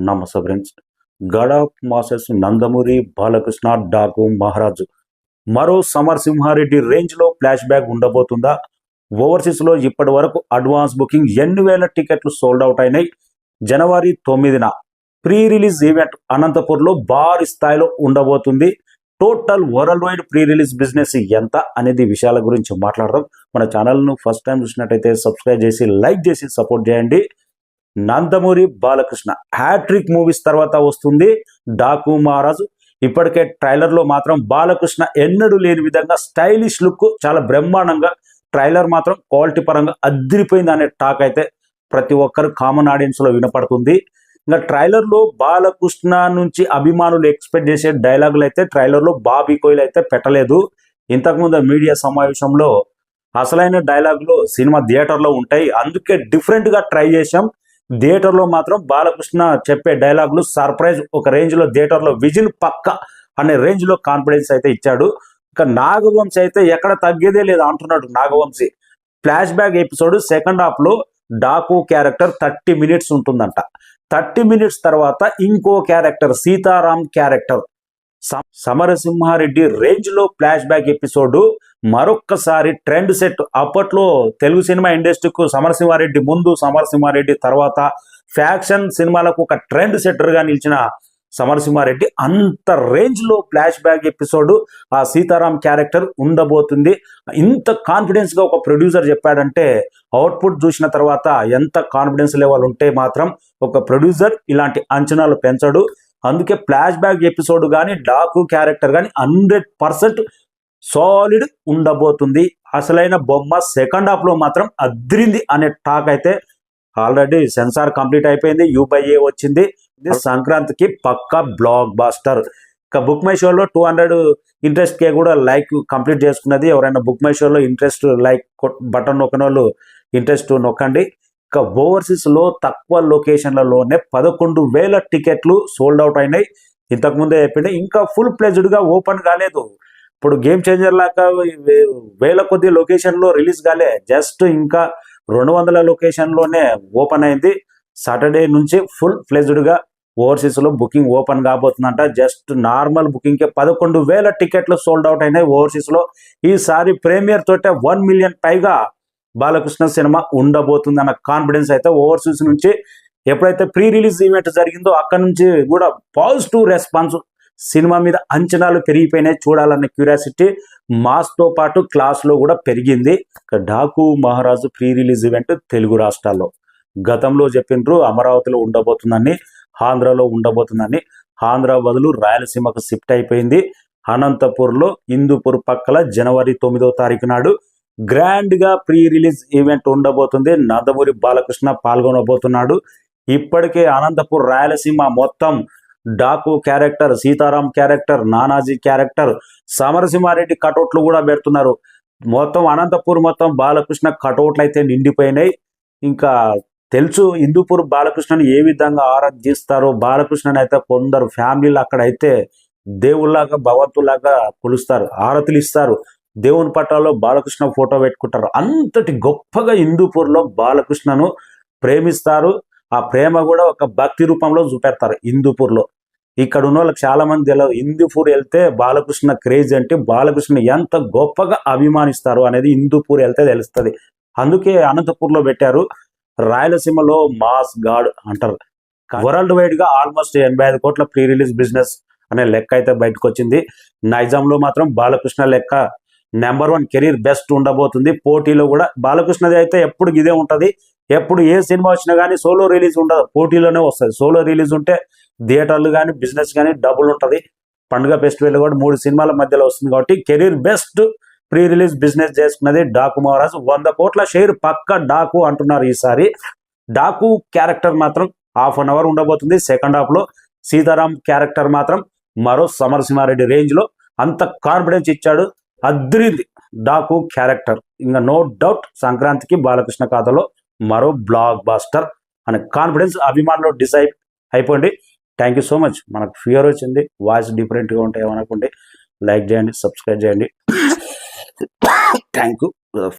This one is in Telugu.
నమస్తే friends. God of masses Nandamuri Balakrishna Daaku మహారాజు మరో సమరసింహారెడ్డి రేంజ్లో ఫ్లాష్ బ్యాక్ ఉండబోతుందా? ఓవర్సీస్లో ఇప్పటి వరకు అడ్వాన్స్ బుకింగ్ ఎన్ని వేల టికెట్లు సోల్డ్ అవుట్ అయినాయి. జనవరి 9న ప్రీ రిలీజ్ ఈవెంట్ అనంతపూర్లో భారీ స్థాయిలో ఉండబోతుంది. Total world wide pre release business ఎంత అనేది విషయాల గురించి మాట్లాడదాం. మన ఛానల్ను ఫస్ట్ టైం చూసినట్టయితే సబ్స్క్రైబ్ చేసి లైక్ చేసి సపోర్ట్ చేయండి. నందమూరి బాలకృష్ణ హ్యాట్రిక్ మూవీస్ తర్వాత వస్తుంది డాకు మహారాజు. ఇప్పటికే ట్రైలర్లో మాత్రం బాలకృష్ణ ఎన్నడూ లేని విధంగా స్టైలిష్ లుక్, చాలా బ్రహ్మాండంగా ట్రైలర్ మాత్రం క్వాలిటీ పరంగా అదిరిపోయింది అనే టాక్ అయితే ప్రతి ఒక్కరు కామన్ ఆడియన్స్లో వినపడుతుంది. ఇంకా ట్రైలర్లో బాలకృష్ణ నుంచి అభిమానులు ఎక్స్పెక్ట్ చేసే డైలాగులు అయితే ట్రైలర్లో బాబీ కోయిల్ అయితే పెట్టలేదు. ఇంతకుముందు మీడియా సమావేశంలో అసలైన డైలాగులు సినిమా థియేటర్లో ఉంటాయి, అందుకే డిఫరెంట్గా ట్రై చేశాం. థియేటర్లో మాత్రం బాలకృష్ణ చెప్పే డైలాగులు సర్ప్రైజ్, ఒక రేంజ్లో థియేటర్లో విజిల్ పక్క అనే రేంజ్లో కాన్ఫిడెన్స్ అయితే ఇచ్చాడు. ఇక నాగవంశీ అయితే ఎక్కడ తగ్గేదే లేదు అంటున్నాడు. Nagavamsi flashback episode second హాఫ్లో డాకు క్యారెక్టర్ 30 మినిట్స్ ఉంటుందంట. 30 మినిట్స్ తర్వాత ఇంకో క్యారెక్టర్ సీతారాం క్యారెక్టర్ సమరసింహారెడ్డి రేంజ్లో ఫ్లాష్ బ్యాక్ ఎపిసోడ్ మరొక్కసారి ట్రెండ్ సెట్. అప్పట్లో తెలుగు సినిమా ఇండస్ట్రీకు సమరసింహారెడ్డి ముందు, సమరసింహారెడ్డి తర్వాత ఫ్యాక్షన్ సినిమాలకు ఒక ట్రెండ్ సెట్టర్గా నిలిచిన సమరసింహారెడ్డి అంత రేంజ్లో ఫ్లాష్ బ్యాక్ ఎపిసోడ్ ఆ సీతారాం క్యారెక్టర్ ఉండబోతుంది. ఇంత కాన్ఫిడెన్స్గా ఒక ప్రొడ్యూసర్ చెప్పాడంటే అవుట్పుట్ చూసిన తర్వాత ఎంత కాన్ఫిడెన్స్ లెవెల్ ఉంటే మాత్రం ఒక ప్రొడ్యూసర్ ఇలాంటి అంచనాలు పెంచడు. అందుకే ఫ్లాష్ బ్యాక్ ఎపిసోడ్ కానీ డాకు క్యారెక్టర్ కానీ 100% సాలిడ్ ఉండబోతుంది. అసలైన బొమ్మ సెకండ్ హాఫ్లో మాత్రం అద్రింది అనే టాక్ అయితే ఆల్రెడీ సెన్సార్ కంప్లీట్ అయిపోయింది, U/A వచ్చింది. సంక్రాంతికి పక్కా బ్లాక్ బాస్టర్. ఇక బుక్ మై షోలో 200 ఇంట్రెస్ట్ కే కూడా లైక్ కంప్లీట్ చేసుకున్నది. ఎవరైనా బుక్ మై షోలో ఇంట్రెస్ట్ లైక్ బటన్ నొక్కని వాళ్ళు ఇంట్రెస్ట్ నొక్కండి. ఇక ఓవర్సీస్లో తక్కువ లొకేషన్లలోనే 11,000 టికెట్లు సోల్డ్ అవుట్ అయినాయి. ఇంతకుముందే చెప్పింది, ఇంకా ఫుల్ ప్లెజ్డ్గా ఓపెన్ కాలేదు. ఇప్పుడు గేమ్ చేంజర్ లాగా వేల కొద్ది లొకేషన్లో రిలీజ్ కాలే, జస్ట్ ఇంకా 200 లొకేషన్లోనే ఓపెన్ అయింది. సాటర్డే నుంచి ఫుల్ ఫ్లెజ్డ్గా ఓవర్సీస్లో బుకింగ్ ఓపెన్ కాబోతుందంట. జస్ట్ నార్మల్ బుకింగ్కే 11,000 టికెట్లు సోల్డ్ అవుట్ అయినాయి ఓవర్సీస్లో. ఈసారి ప్రీమియర్ తోటే 1 మిలియన్ పైగా బాలకృష్ణ సినిమా ఉండబోతుంది అన్న కాన్ఫిడెన్స్ అయితే ఓవర్సీస్ నుంచి, ఎప్పుడైతే ప్రీ రిలీజ్ ఈవెంట్ జరిగిందో అక్కడ నుంచి కూడా పాజిటివ్ రెస్పాన్స్, సినిమా మీద అంచనాలు పెరిగిపోయినాయి. చూడాలన్న క్యూరియాసిటీ మాస్తో పాటు క్లాస్లో కూడా పెరిగింది. డాకు మహారాజు ప్రీ రిలీజ్ ఈవెంట్ తెలుగు రాష్ట్రాల్లో గతంలో చెప్పిండ్రు అమరావతిలో ఉండబోతుందని, ఆంధ్రాలో ఉండబోతుందని. ఆంధ్ర బదులు రాయలసీమకు షిఫ్ట్ అయిపోయింది. అనంతపూర్లో హిందూపూర్ పక్కల జనవరి 9వ తారీఖు నాడు గ్రాండ్గా ప్రీ రిలీజ్ ఈవెంట్ ఉండబోతుంది. నందమూరి బాలకృష్ణ పాల్గొనబోతున్నాడు. ఇప్పటికే అనంతపూర్, రాయలసీమ మొత్తం Daaku character, Sitaram character, Nanaji character, Samarasimha Reddy కటౌట్లు కూడా పెడుతున్నారు. మొత్తం అనంతపూర్ మొత్తం బాలకృష్ణ కటౌట్లు అయితే నిండిపోయినాయి. ఇంకా తెలుసు హిందూపూర్ బాలకృష్ణని ఏ విధంగా ఆరాధిస్తారో. బాలకృష్ణని అయితే కొందరు ఫ్యామిలీలు అక్కడైతే దేవుళ్ళలాగా, భగవంతులాగా కొలుస్తారు, ఆరతులు ఇస్తారు. దేవుని పట్టాల్లో బాలకృష్ణ ఫోటో పెట్టుకుంటారు. అంతటి గొప్పగా హిందూపూర్లో బాలకృష్ణను ప్రేమిస్తారు. ఆ ప్రేమ కూడా ఒక భక్తి రూపంలో చూపెడతారు హిందూపూర్లో. ఇక్కడ ఉన్న వాళ్ళకి చాలా మంది తెలియదు. హిందూపూర్ వెళ్తే బాలకృష్ణ క్రేజ్ అంటే బాలకృష్ణ ఎంత గొప్పగా అభిమానిస్తారు అనేది హిందూపూర్ వెళ్తే తెలుస్తుంది. అందుకే అనంతపూర్లో పెట్టారు. రాయలసీమలో మాస్ గాడ్ అంటారు. వరల్డ్ వైడ్ గా ఆల్మోస్ట్ 85 కోట్ల ప్రీ రిలీజ్ బిజినెస్ అనే లెక్క అయితే బయటకు వచ్చింది. నైజాంలో మాత్రం బాలకృష్ణ లెక్క నెంబర్ 1 కెరీర్ బెస్ట్ ఉండబోతుంది. పోటీలో కూడా బాలకృష్ణది అయితే ఎప్పుడు ఇదే ఉంటుంది. ఎప్పుడు ఏ సినిమా వచ్చినా కానీ సోలో రిలీజ్ ఉండదు, పోటీలోనే వస్తుంది. సోలో రిలీజ్ ఉంటే థియేటర్లు కానీ బిజినెస్ కానీ డబుల్ ఉంటుంది. పండుగ ఫెస్టివల్ కూడా 3 సినిమాల మధ్యలో వస్తుంది కాబట్టి career best pre release business చేసుకున్నది డాకు మహారాజు. 100 కోట్ల షేర్ పక్క డాకు అంటున్నారు. ఈసారి డాకు క్యారెక్టర్ మాత్రం ½ అన్ అవర్ ఉండబోతుంది సెకండ్ హాఫ్లో. సీతారాం క్యారెక్టర్ మాత్రం మరో సమరసింహారెడ్డి రేంజ్లో అంత కాన్ఫిడెన్స్ ఇచ్చాడు. అద్రింది డాకు క్యారెక్టర్. ఇంకా నో డౌట్ సంక్రాంతికి బాలకృష్ణ ఖాతాలో మరో బ్లాక్ బాస్టర్ అనే కాన్ఫిడెన్స్ అభిమానులు డిసైడ్ అయిపోండి. Thank you so much. మనకు ఫియర్ వచ్చింది, వాయిస్ డిఫరెంట్గా ఉంటాయి ఏమనుకోండి. లైక్ చేయండి, సబ్స్క్రైబ్ చేయండి. Thank you.